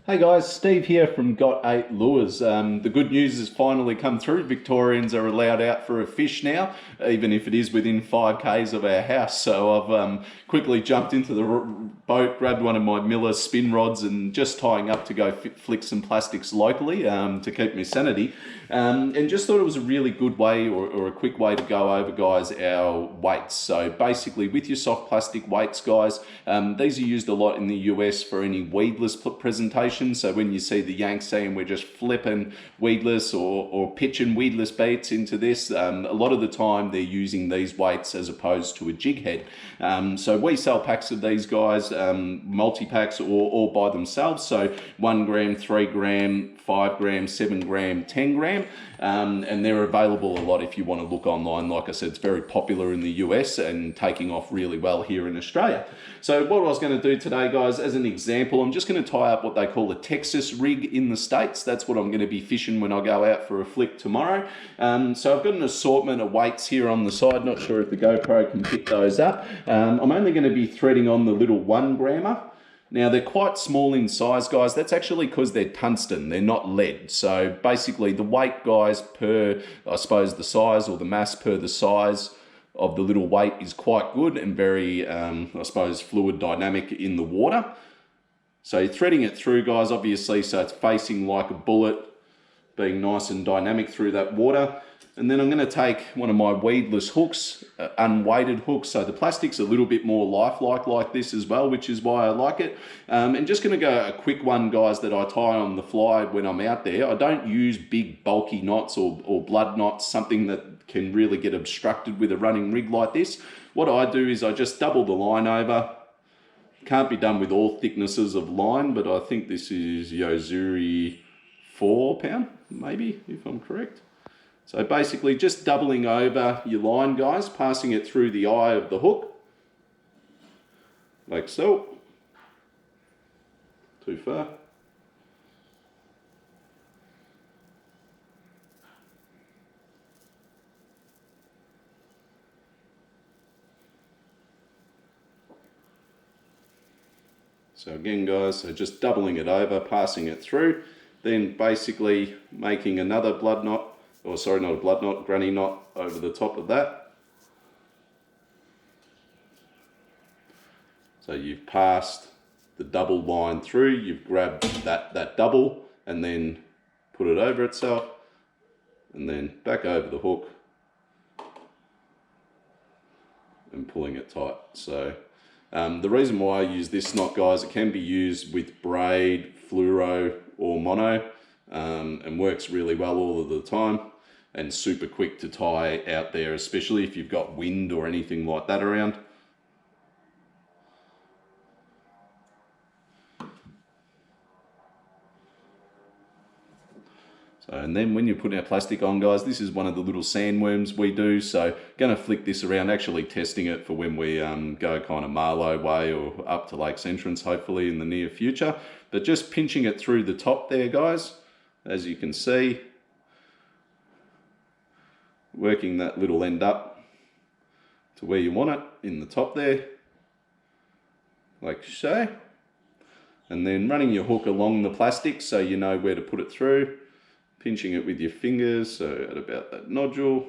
Hey guys, Steve here from Got8Lures. The good news has finally come through. Victorians are allowed out for a fish now, even if it is within 5Ks of our house. So I've quickly jumped into the boat, grabbed one of my Miller spin rods and just tying up to go flick some plastics locally to keep me sanity. And just thought it was a really good way or a quick way to go over, guys, our weights. So basically with your soft plastic weights, guys, these are used a lot in the US for any weedless presentation. So when you see the Yanks saying we're just flipping weedless or pitching weedless baits into this, a lot of the time they're using these weights as opposed to a jig head. So we sell packs of these guys, multi-packs or by themselves. So 1 gram, 3 gram, 5 gram, 7 gram, 10 gram. And they're available a lot if you want to look online. Like I said, it's very popular in the US and taking off really well here in Australia. So what I was going to do today, guys, as an example, I'm just going to tie up what they call a TexasRig in the States. That's what I'm going to be fishing when I go out for a flick tomorrow. So I've got an assortment of weights here on the side. Not sure if the GoPro can pick those up. I'm only going to be threading on the little 1 grammer. Now they're quite small in size, guys. That's actually because they're tungsten, they're not lead. So basically the weight, guys, per, I suppose, the size or the mass per the size of the little weight is quite good and very, I suppose, fluid dynamic in the water. So you're threading it through, guys, obviously, so it's facing like a bullet, being nice and dynamic through that water. And then I'm going to take one of my weedless hooks, unweighted hooks. So the plastic's a little bit more lifelike like this as well, which is why I like it. And just going to go a quick one, guys, that I tie on the fly when I'm out there. I don't use big bulky knots or blood knots, something that can really get obstructed with a running rig like this. What I do is I just double the line over. Can't be done with all thicknesses of line, but I think this is Yozuri 4 pound, maybe, if I'm correct. So basically just doubling over your line, guys, passing it through the eye of the hook, like so. Too far. So again, guys, so just doubling it over, passing it through, then basically making another blood knot, or sorry, not a blood knot, granny knot over the top of that. So you've passed the double line through, you've grabbed that double and then put it over itself and then back over the hook and pulling it tight. So the reason why I use this knot, guys, it can be used with braid, fluoro or mono and works really well all of the time and super quick to tie out there, especially if you've got wind or anything like that around. So, and then when you put our plastic on, guys, this is one of the little sandworms we do. So going to flick this around, actually testing it for when we go kind of Marlow way or up to Lakes Entrance, hopefully in the near future. But just pinching it through the top there, guys, as you can see, working that little end up to where you want it in the top there, like so. And then running your hook along the plastic so you know where to put it through. Pinching it with your fingers, so at about that nodule.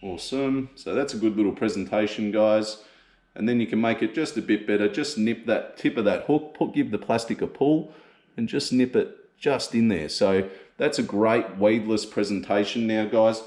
Awesome. So that's a good little presentation, guys. And then you can make it just a bit better. Just nip that tip of that hook, give the plastic a pull, and just nip it just in there. So that's a great weedless presentation now, guys.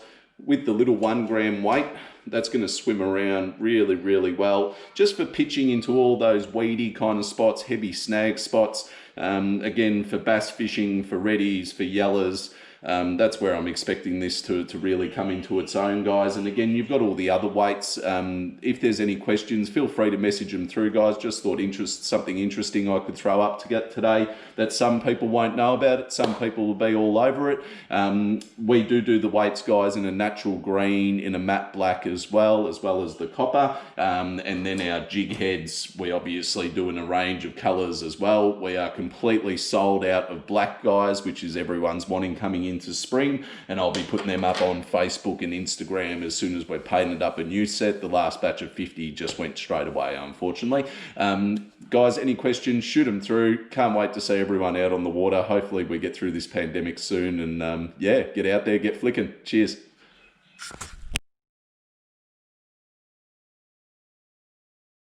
With the little 1 gram weight, that's going to swim around really, really well. Just for pitching into all those weedy kind of spots, heavy snag spots. Again, for bass fishing, for reddies, for yellers. That's where I'm expecting this to really come into its own, guys. And again, you've got all the other weights. If there's any questions, feel free to message them through, guys. Just thought something interesting I could throw up to get today that some people won't know about it. Some people will be all over it. We do the weights, guys, in a natural green, in a matte black as well as the copper. And then our jig heads, we obviously do in a range of colors as well. We are completely sold out of black, guys, which is everyone's wanting coming into spring, and I'll be putting them up on Facebook and Instagram as soon as we're painted up a new set. The last batch of 50 just went straight away, unfortunately. Guys, any questions, shoot them through. Can't wait to see everyone out on the water. Hopefully we get through this pandemic soon, and yeah, get out there, get flicking. Cheers.